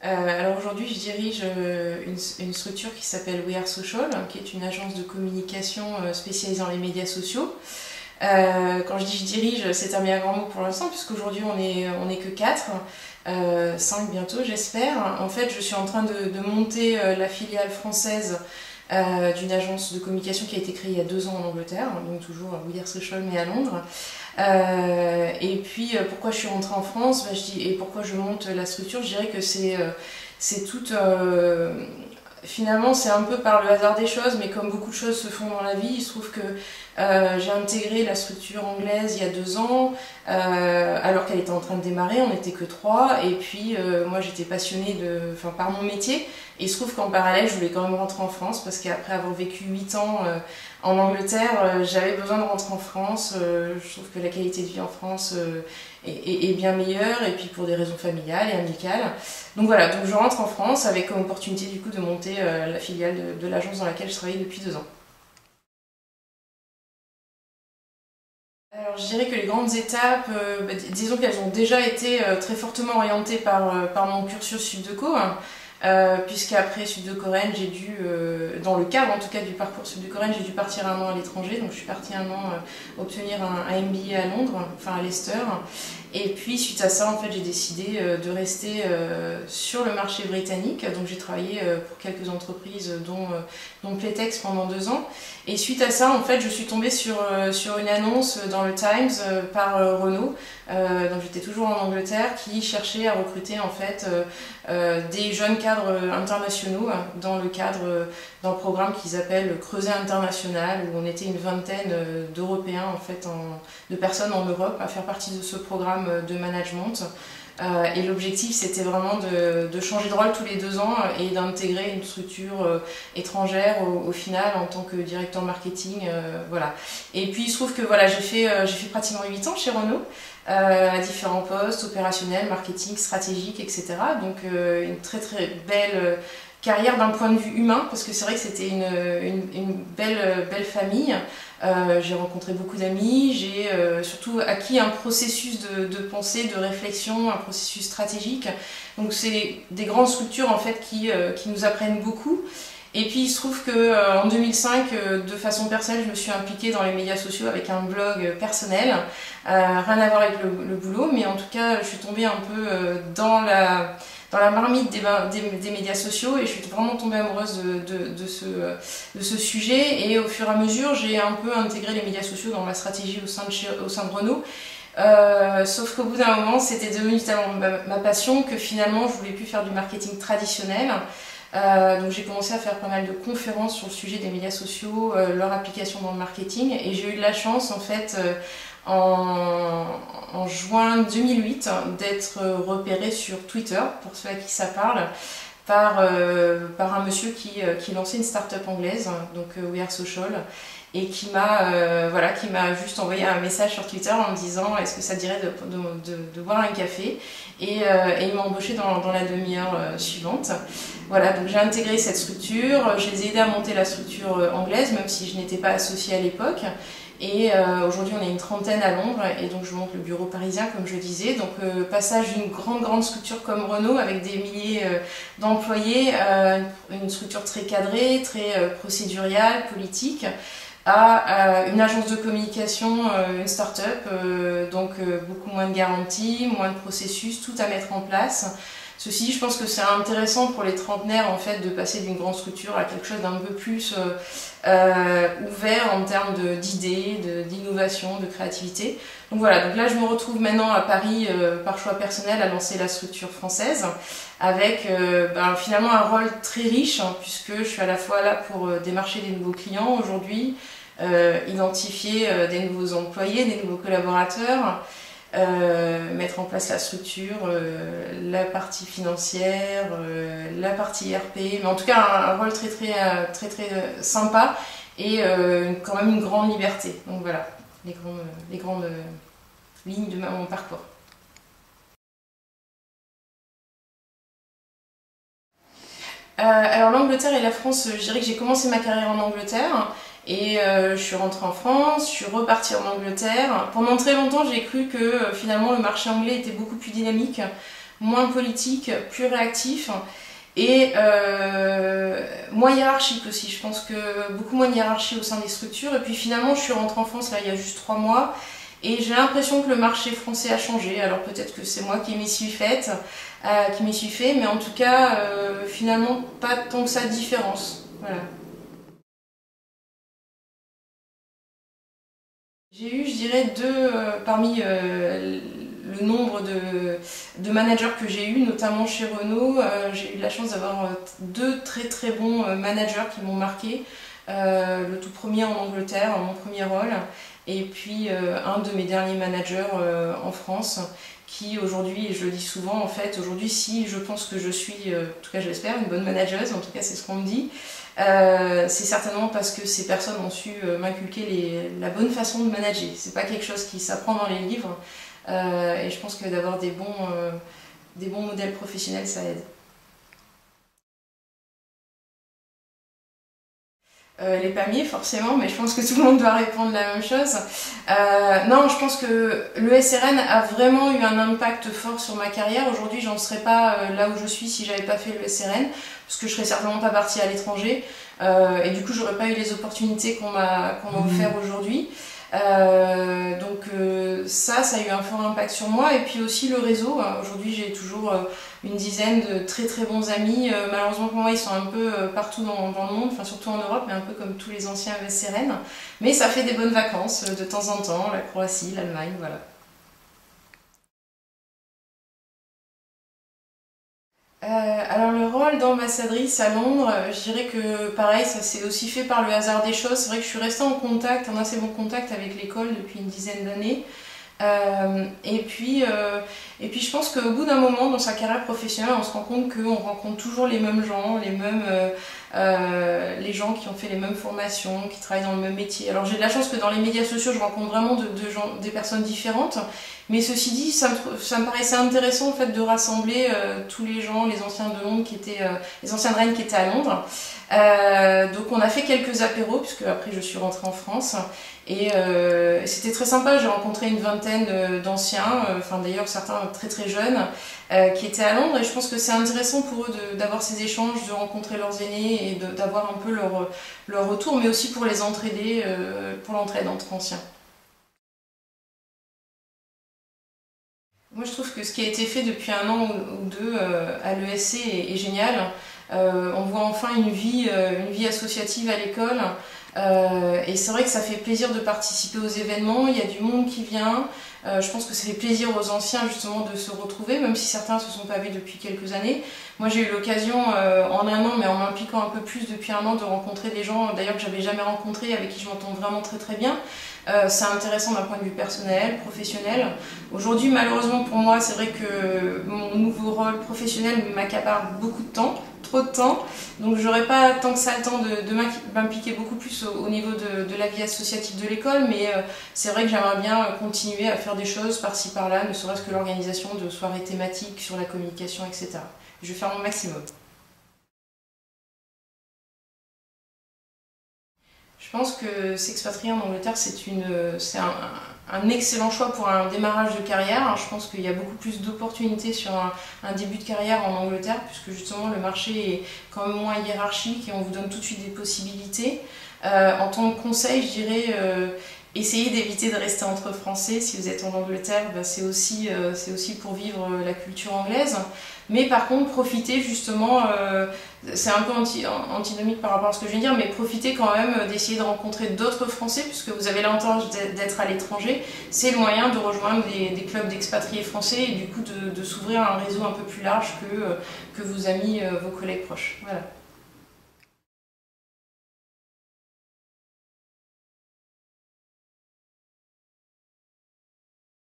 Alors aujourd'hui, je dirige une structure qui s'appelle We Are Social, qui est une agence de communication spécialisée dans les médias sociaux. Quand je dis je dirige, c'est un bien grand mot pour l'instant, puisqu'aujourd'hui on est que 4, 5 bientôt j'espère. En fait, je suis en train de monter la filiale française d'une agence de communication qui a été créée il y a 2 ans en Angleterre, donc toujours We Are Social mais à Londres. Et puis pourquoi je suis rentrée en France, et pourquoi je monte la structure, je dirais que c'est tout... Finalement, c'est un peu par le hasard des choses, mais comme beaucoup de choses se font dans la vie, il se trouve que j'ai intégré la structure anglaise il y a 2 ans, alors qu'elle était en train de démarrer, on n'était que 3, et puis moi j'étais passionnée par mon métier, et il se trouve qu'en parallèle, je voulais quand même rentrer en France, parce qu'après avoir vécu 8 ans en Angleterre, j'avais besoin de rentrer en France. Je trouve que la qualité de vie en France est bien meilleure, et puis pour des raisons familiales et amicales. Donc voilà, donc je rentre en France avec comme opportunité du coup de monter la filiale de l'agence dans laquelle je travaille depuis 2 ans. Alors je dirais que les grandes étapes, disons qu'elles ont déjà été très fortement orientées par mon cursus Subdeco, hein, puisqu'après Subdeco Rennes, j'ai dû, dans le cadre en tout cas du parcours Subdeco Rennes, j'ai dû partir 1 an à l'étranger, donc je suis partie 1 an obtenir un MBA à Londres, enfin à Leicester. Et puis suite à ça, en fait, j'ai décidé de rester sur le marché britannique. Donc j'ai travaillé pour quelques entreprises, dont Playtex pendant 2 ans. Et suite à ça, en fait, je suis tombée sur une annonce dans le Times par Renault. Donc j'étais toujours en Angleterre, qui cherchait à recruter en fait des jeunes cadres internationaux dans le cadre d'un programme qu'ils appellent Creuset International, où on était une vingtaine d'Européens, en fait, de personnes en Europe à faire partie de ce programme de management. Et l'objectif, c'était vraiment de changer de rôle tous les 2 ans et d'intégrer une structure étrangère au final en tant que directeur marketing. Voilà. Et puis il se trouve que voilà, j'ai fait pratiquement 8 ans chez Renault, à différents postes, opérationnels, marketing, stratégique, etc. Donc une très très belle carrière d'un point de vue humain, parce que c'est vrai que c'était une belle famille. J'ai rencontré beaucoup d'amis, j'ai surtout acquis un processus de pensée, de réflexion, un processus stratégique. Donc c'est des grandes structures en fait qui nous apprennent beaucoup. Et puis il se trouve qu'en 2005, de façon personnelle, je me suis impliquée dans les médias sociaux avec un blog personnel, rien à voir avec le boulot, mais en tout cas je suis tombée un peu dans la marmite des médias sociaux, et je suis vraiment tombée amoureuse de ce sujet, et au fur et à mesure j'ai un peu intégré les médias sociaux dans ma stratégie au sein de Renault. Sauf qu'au bout d'un moment, c'était devenu tellement ma passion que finalement je voulais plus faire du marketing traditionnel. Donc j'ai commencé à faire pas mal de conférences sur le sujet des médias sociaux, leur application dans le marketing, et j'ai eu de la chance en fait en juin 2008 d'être repérée sur Twitter, pour ceux à qui ça parle, par un monsieur qui lançait une start-up anglaise, donc We Are Social, et qui m'a juste envoyé un message sur Twitter en me disant est-ce que ça te dirait de boire un café, et il m'a embauchée dans la demi-heure suivante. Voilà, donc j'ai intégré cette structure, je les ai aidés à monter la structure anglaise, même si je n'étais pas associée à l'époque. Et aujourd'hui on est une trentaine à Londres, et donc je monte le bureau parisien comme je disais. Donc passage d'une grande structure comme Renault avec des milliers d'employés, une structure très cadrée, très procéduriale, politique, à une agence de communication, une start-up, donc beaucoup moins de garanties, moins de processus, tout à mettre en place. Ceci dit, je pense que c'est intéressant pour les trentenaires en fait de passer d'une grande structure à quelque chose d'un peu plus ouvert en termes d'idées, d'innovation, de créativité. Donc voilà, donc là je me retrouve maintenant à Paris par choix personnel à lancer la structure française avec finalement un rôle très riche, hein, puisque je suis à la fois là pour démarcher des nouveaux clients aujourd'hui, identifier des nouveaux employés, des nouveaux collaborateurs, mettre en place la structure, la partie financière, la partie RP, mais en tout cas un rôle très sympa, et quand même une grande liberté. Donc voilà, les grandes lignes de mon parcours. Alors l'Angleterre et la France, je dirais que j'ai commencé ma carrière en Angleterre. Et je suis rentrée en France, je suis repartie en Angleterre. Pendant très longtemps, j'ai cru que finalement le marché anglais était beaucoup plus dynamique. moins politique, plus réactif et moins hiérarchique aussi. Je pense que beaucoup moins de hiérarchie au sein des structures. Et puis finalement, je suis rentrée en France là il y a juste 3 mois et j'ai l'impression que le marché français a changé. Alors peut-être que c'est moi qui m'y suis faite, mais en tout cas, finalement, pas tant que ça de différence. Voilà. J'ai eu, je dirais, parmi le nombre de managers que j'ai eu, notamment chez Renault, j'ai eu la chance d'avoir 2 très très bons managers qui m'ont marqué. Le tout premier en Angleterre, mon premier rôle, et puis un de mes derniers managers en France, qui aujourd'hui, et je le dis souvent en fait, aujourd'hui si je pense que je suis, en tout cas je l'espère, une bonne manageuse, en tout cas c'est ce qu'on me dit, c'est certainement parce que ces personnes ont su m'inculquer la bonne façon de manager. C'est pas quelque chose qui s'apprend dans les livres, et je pense que d'avoir des bons modèles professionnels, ça aide. Les palmiers forcément, mais je pense que tout le monde doit répondre la même chose. Non, je pense que le SRN a vraiment eu un impact fort sur ma carrière. Aujourd'hui, j'en serais pas là où je suis si j'avais pas fait le SRN, parce que je serais certainement pas partie à l'étranger, et du coup, j'aurais pas eu les opportunités qu'on m'a offert aujourd'hui. Ça a eu un fort impact sur moi, et puis aussi le réseau. Aujourd'hui j'ai toujours une dizaine de très très bons amis. Malheureusement pour moi ils sont un peu partout dans le monde, enfin surtout en Europe, mais un peu comme tous les anciens SRN. Mais ça fait des bonnes vacances de temps en temps, la Croatie, l'Allemagne, voilà. Alors le rôle d'ambassadrice à Londres, je dirais que pareil, ça s'est aussi fait par le hasard des choses. C'est vrai que je suis restée en assez bon contact avec l'école depuis une dizaine d'années. Et puis je pense qu'au bout d'un moment dans sa carrière professionnelle, on se rend compte qu'on rencontre toujours les mêmes gens, les gens qui ont fait les mêmes formations, qui travaillent dans le même métier. Alors j'ai de la chance que dans les médias sociaux, je rencontre vraiment des personnes différentes. Mais ceci dit, ça me paraissait intéressant en fait, de rassembler tous les gens, les anciens de Londres les anciennes reines qui étaient à Londres. Donc on a fait quelques apéros, puisque après je suis rentrée en France. Et c'était très sympa, j'ai rencontré une vingtaine d'anciens, enfin d'ailleurs certains très très jeunes, qui étaient à Londres, et je pense que c'est intéressant pour eux d'avoir ces échanges, de rencontrer leurs aînés et d'avoir un peu leur retour, mais aussi pour les entraider, pour l'entraide entre anciens. Moi je trouve que ce qui a été fait depuis 1 an ou 2 à l'ESC est génial. On voit enfin une vie associative à l'école. Et c'est vrai que ça fait plaisir de participer aux événements, il y a du monde qui vient. Je pense que ça fait plaisir aux anciens justement de se retrouver, même si certains ne se sont pas vus depuis quelques années. Moi j'ai eu l'occasion en 1 an, mais en m'impliquant un peu plus depuis 1 an, de rencontrer des gens d'ailleurs que j'avais jamais rencontrés, avec qui je m'entends vraiment très très bien. C'est intéressant d'un point de vue personnel, professionnel. Aujourd'hui malheureusement pour moi, c'est vrai que mon nouveau rôle professionnel m'accapare beaucoup de temps, trop de temps, donc j'aurais pas tant que ça le temps de m'impliquer beaucoup plus au niveau de la vie associative de l'école, mais c'est vrai que j'aimerais bien continuer à faire des choses par-ci par-là, ne serait-ce que l'organisation de soirées thématiques sur la communication, etc. Je vais faire mon maximum. Je pense que s'expatrier en Angleterre, c'est un excellent choix pour un démarrage de carrière. Je pense qu'il y a beaucoup plus d'opportunités sur un début de carrière en Angleterre, puisque justement le marché est quand même moins hiérarchique et on vous donne tout de suite des possibilités. En tant que conseil, je dirais essayez d'éviter de rester entre Français. Si vous êtes en Angleterre, c'est aussi pour vivre la culture anglaise. Mais par contre, profitez justement, c'est un peu antinomique par rapport à ce que je viens de dire, mais profitez quand même d'essayer de rencontrer d'autres Français, puisque vous avez l'avantage d'être à l'étranger. C'est le moyen de rejoindre des clubs d'expatriés français et du coup de s'ouvrir à un réseau un peu plus large que vos amis, vos collègues proches. Voilà.